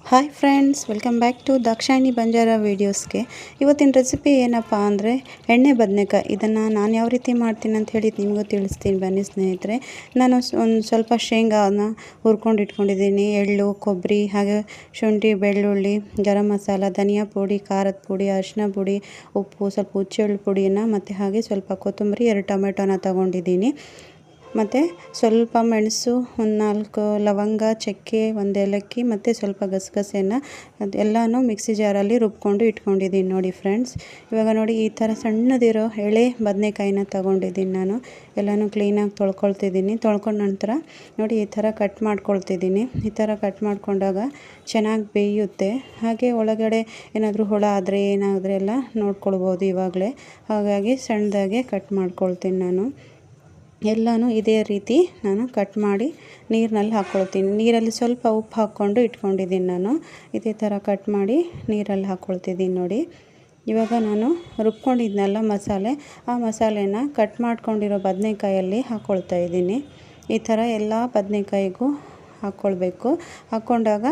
Hi friends, welcome back to Dakshayini Banjara ವೀಡಿಯೋಸ್ಗೆ. ಇವತ್ತಿನ recipe ಏನಪ್ಪ ಅಂದರೆ ಎಣ್ಣೆ ಬದನೆಕಾಯಿ. ಇದನ್ನು ನಾನು ಯಾವ ರೀತಿ ಮಾಡ್ತೀನಿ ಅಂತ ಹೇಳಿ ನಿಮಗೂ ತಿಳಿಸ್ತೀನಿ ಬನ್ನಿ ಸ್ನೇಹಿತರೆ. ನಾನು ಒಂದು ಸ್ವಲ್ಪ ಶೇಂಗಾನ ಹುರ್ಕೊಂಡು ಇಟ್ಕೊಂಡಿದ್ದೀನಿ, ಎಳ್ಳು, ಕೊಬ್ಬರಿ, ಹಾಗೆ ಶುಂಠಿ, ಬೆಳ್ಳುಳ್ಳಿ, ಗರಂ ಮಸಾಲ, ಧನಿಯಾ ಪುಡಿ, ಖಾರದ ಪುಡಿ, ಅರಿಶಿನ ಪುಡಿ, ಉಪ್ಪು, ಸ್ವಲ್ಪ ಹುಚ್ಚೆಳ್ಳು ಪುಡಿನ ಮತ್ತು ಹಾಗೆ ಸ್ವಲ್ಪ ಕೊತ್ತಂಬರಿ, 2 ಟೊಮೆಟೊನ ತಗೊಂಡಿದ್ದೀನಿ. ಮತ್ತು ಸ್ವಲ್ಪ ಮೆಣಸು, ಒಂದು 4 ಲವಂಗ, ಚಕ್ಕೆ, 1 ಏಲಕ್ಕಿ ಮತ್ತು ಸ್ವಲ್ಪ ಗಸಗಸೆಯನ್ನು ಅದೆಲ್ಲನೂ ಮಿಕ್ಸಿ ಜಾರಲ್ಲಿ ರುಬ್ಕೊಂಡು ಇಟ್ಕೊಂಡಿದ್ದೀನಿ ನೋಡಿ ಫ್ರೆಂಡ್ಸ್. ಇವಾಗ ನೋಡಿ ಈ ಥರ ಸಣ್ಣದಿರೋ ಎಳೆ ಬದನೆಕಾಯಿನ ತಗೊಂಡಿದ್ದೀನಿ. ನಾನು ಎಲ್ಲನೂ ಕ್ಲೀನಾಗಿ ತೊಳ್ಕೊಳ್ತಿದ್ದೀನಿ. ತೊಳ್ಕೊಂಡ ನಂತರ ನೋಡಿ ಈ ಥರ ಕಟ್ ಮಾಡ್ಕೊಳ್ತಿದ್ದೀನಿ. ಈ ಥರ ಕಟ್ ಮಾಡ್ಕೊಂಡಾಗ ಚೆನ್ನಾಗಿ ಬೇಯುತ್ತೆ. ಹಾಗೆ ಒಳಗಡೆ ಏನಾದರೂ ಹುಳ ಆದರೆ ಏನಾದರೆ ಎಲ್ಲ ನೋಡ್ಕೊಳ್ಬೋದು ಇವಾಗಲೇ. ಹಾಗಾಗಿ ಸಣ್ಣದಾಗೆ ಕಟ್ ಮಾಡ್ಕೊಳ್ತೀನಿ ನಾನು. ಎಲ್ಲನೂ ಇದೇ ರೀತಿ ನಾನು ಕಟ್ ಮಾಡಿ ನೀರಿನಲ್ಲಿ ಹಾಕ್ಕೊಳ್ತೀನಿ. ನೀರಲ್ಲಿ ಸ್ವಲ್ಪ ಉಪ್ಪು ಹಾಕ್ಕೊಂಡು ಇಟ್ಕೊಂಡಿದ್ದೀನಿ ನಾನು. ಇದೇ ಥರ ಕಟ್ ಮಾಡಿ ನೀರಲ್ಲಿ ಹಾಕ್ಕೊಳ್ತಿದ್ದೀನಿ ನೋಡಿ. ಇವಾಗ ನಾನು ರುಬ್ಕೊಂಡಿದ್ನಲ್ಲ ಮಸಾಲೆ, ಆ ಮಸಾಲೆನ ಕಟ್ ಮಾಡ್ಕೊಂಡಿರೋ ಬದನೆಕಾಯಲ್ಲಿ ಹಾಕ್ಕೊಳ್ತಾ ಇದ್ದೀನಿ. ಈ ಥರ ಎಲ್ಲ ಬದನೆಕಾಯಿಗೂ ಹಾಕ್ಕೊಳ್ಬೇಕು. ಹಾಕ್ಕೊಂಡಾಗ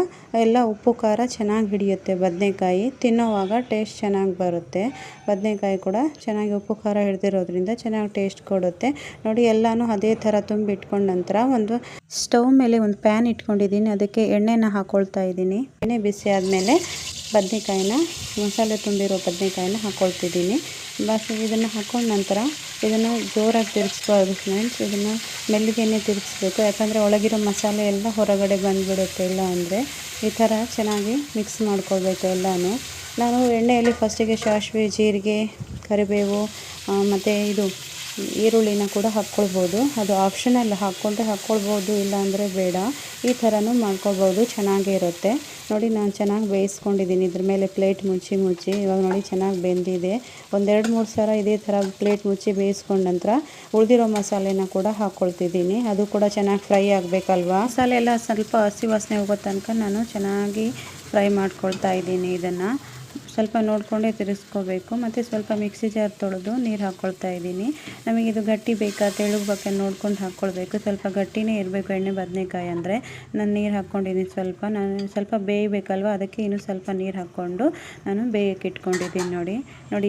ಎಲ್ಲ ಉಪ್ಪು ಖಾರ ಚೆನ್ನಾಗಿ ಹಿಡಿಯುತ್ತೆ. ಬದನೆಕಾಯಿ ತಿನ್ನೋವಾಗ ಟೇಸ್ಟ್ ಚೆನ್ನಾಗಿ ಬರುತ್ತೆ. ಬದನೆಕಾಯಿ ಕೂಡ ಚೆನ್ನಾಗಿ ಉಪ್ಪು ಖಾರ ಹಿಡಿದಿರೋದ್ರಿಂದ ಚೆನ್ನಾಗಿ ಟೇಸ್ಟ್ ಕೊಡುತ್ತೆ ನೋಡಿ. ಎಲ್ಲನೂ ಅದೇ ಥರ ತುಂಬಿಟ್ಕೊಂಡ ನಂತರ ಒಂದು ಸ್ಟವ್ ಮೇಲೆ ಒಂದು ಪ್ಯಾನ್ ಇಟ್ಕೊಂಡಿದ್ದೀನಿ. ಅದಕ್ಕೆ ಎಣ್ಣೆನ ಹಾಕ್ಕೊಳ್ತಾ ಇದ್ದೀನಿ. ಎಣ್ಣೆ ಬಿಸಿ ಆದಮೇಲೆ ಬದನೆಕಾಯಿನ, ಮಸಾಲೆ ತುಂಬಿರೋ ಬದನೆಕಾಯಿನ ಹಾಕ್ಕೊಳ್ತಿದ್ದೀನಿ. ಬಸ್ ಇದನ್ನು ಹಾಕ್ಕೊಂಡ ನಂತರ ಇದನ್ನು ಜೋರಾಗಿ ತಿರುಗಿಸ್ಬಾರ್ದು ಫ್ರೆಂಡ್ಸ್. ಇದನ್ನು ಮೆಲ್ಲಗೆನೇ ತಿರುಗಿಸ್ಬೇಕು, ಯಾಕಂದರೆ ಒಳಗಿರೋ ಮಸಾಲೆ ಎಲ್ಲ ಹೊರಗಡೆ ಬಂದುಬಿಡುತ್ತೆ. ಇಲ್ಲ ಅಂದರೆ ಈ ಥರ ಚೆನ್ನಾಗಿ ಮಿಕ್ಸ್ ಮಾಡ್ಕೊಳ್ಬೇಕು ಎಲ್ಲನೂ. ನಾನು ಎಣ್ಣೆಯಲ್ಲಿ ಫಸ್ಟಿಗೆ ಸಾಸಿವೆ, ಜೀರಿಗೆ, ಕರಿಬೇವು ಮತ್ತು ಇದು ಈರುಳ್ಳಿನ ಕೂಡ ಹಾಕ್ಕೊಳ್ಬೋದು. ಅದು ಆಪ್ಷನಲ್, ಹಾಕ್ಕೊಂಡ್ರೆ ಹಾಕ್ಕೊಳ್ಬೋದು, ಇಲ್ಲ ಅಂದರೆ ಬೇಡ. ಈ ಥರನೂ ಮಾಡ್ಕೊಳ್ಬೋದು, ಚೆನ್ನಾಗೇ ಇರುತ್ತೆ ನೋಡಿ. ನಾನು ಚೆನ್ನಾಗಿ ಬೇಯಿಸ್ಕೊಂಡಿದ್ದೀನಿ ಇದ್ರ ಮೇಲೆ ಪ್ಲೇಟ್ ಮುಚ್ಚಿ. ಇವಾಗ ನೋಡಿ ಚೆನ್ನಾಗಿ ಬೆಂದಿದೆ. 1-2-3 ಸಲ ಇದೇ ಥರ ಪ್ಲೇಟ್ ಮುಚ್ಚಿ ಬೇಯಿಸ್ಕೊಂಡ ನಂತರ ಉಳಿದಿರೋ ಮಸಾಲೆನ ಕೂಡ ಹಾಕ್ಕೊಳ್ತಿದ್ದೀನಿ. ಅದು ಕೂಡ ಚೆನ್ನಾಗಿ ಫ್ರೈ ಆಗಬೇಕಲ್ವಾ. ಮಸಾಲೆ ಎಲ್ಲ ಸ್ವಲ್ಪ ಹಸಿ ವಾಸನೆ ಹೋಗೋ ತನಕ ನಾನು ಚೆನ್ನಾಗಿ ಫ್ರೈ ಮಾಡ್ಕೊಳ್ತಾ ಇದ್ದೀನಿ. ಇದನ್ನು ಸ್ವಲ್ಪ ನೋಡಿಕೊಂಡೇ ತಿರ್ಗಿಸ್ಕೋಬೇಕು. ಮತ್ತು ಸ್ವಲ್ಪ ಮಿಕ್ಸಿ ಜಾರ್ ತೊಳೆದು ನೀರು ಹಾಕ್ಕೊಳ್ತಾ ಇದ್ದೀನಿ. ನಮಗಿದು ಗಟ್ಟಿ ಬೇಕಾ ತೆಳುಗೆ ಬೇಕಾ ನೋಡ್ಕೊಂಡು ಹಾಕ್ಕೊಳ್ಬೇಕು. ಸ್ವಲ್ಪ ಗಟ್ಟಿನೇ ಇರಬೇಕು ಎಣ್ಣೆ ಬದನೆಕಾಯಿ ಅಂದರೆ. ನಾನು ನೀರು ಹಾಕ್ಕೊಂಡಿದ್ದೀನಿ ಸ್ವಲ್ಪ. ನಾನು ಸ್ವಲ್ಪ ಬೇಯಬೇಕಲ್ವ, ಅದಕ್ಕೆ ಇನ್ನೂ ಸ್ವಲ್ಪ ನೀರು ಹಾಕ್ಕೊಂಡು ನಾನು ಬೇಯಕ್ಕೆ ಇಟ್ಕೊಂಡಿದ್ದೀನಿ ನೋಡಿ.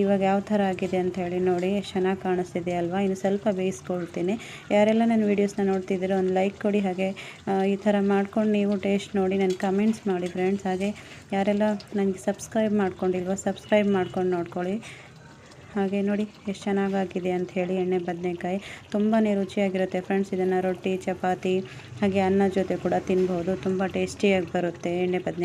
ಇವಾಗ ಯಾವ ಥರ ಆಗಿದೆ ಅಂತ ಹೇಳಿ ನೋಡಿ. ಎಷ್ಟು ಚೆನ್ನಾಗಿ ಕಾಣಿಸ್ತಿದೆ ಅಲ್ವಾ. ಇನ್ನು ಸ್ವಲ್ಪ ಬೇಯಿಸ್ಕೊಳ್ತೀನಿ. ಯಾರೆಲ್ಲ ನನ್ನ ವೀಡಿಯೋಸ್ನ ನೋಡ್ತಿದ್ದೀರೋ ಒಂದು ಲೈಕ್ ಕೊಡಿ. ಹಾಗೆ ಈ ಥರ ಮಾಡ್ಕೊಂಡು ನೀವು ಟೇಸ್ಟ್ ನೋಡಿ ನನಗೆ ಕಮೆಂಟ್ಸ್ ಮಾಡಿ ಫ್ರೆಂಡ್ಸ್. ಹಾಗೆ ಯಾರೆಲ್ಲ ನನಗೆ ಸಬ್ಸ್ಕ್ರೈಬ್ ಮಾಡ್ಕೊಂಡಿಲ್ವೋ ಸಬ್ಸ್ಕ್ರೈಬ್ ಮಾಡ್ಕೊಂಡು ನೋಡ್ಕೊಳ್ಳಿ. ಹಾಗೆ ನೋಡಿ ಎಷ್ಟು ಚೆನ್ನಾಗಾಗಿದೆ ಅಂತ ಹೇಳಿ. ಎಣ್ಣೆ ಬದನೆಕಾಯಿ ತುಂಬಾ ರುಚಿಯಾಗಿರುತ್ತೆ ಫ್ರೆಂಡ್ಸ್. ಇದನ್ನು ರೊಟ್ಟಿ, ಚಪಾತಿ ಹಾಗೆ ಅನ್ನ ಜೊತೆ ಕೂಡ ತಿನ್ಬೋದು. ತುಂಬ ಟೇಸ್ಟಿಯಾಗಿ ಬರುತ್ತೆ ಎಣ್ಣೆ ಬದನೆ.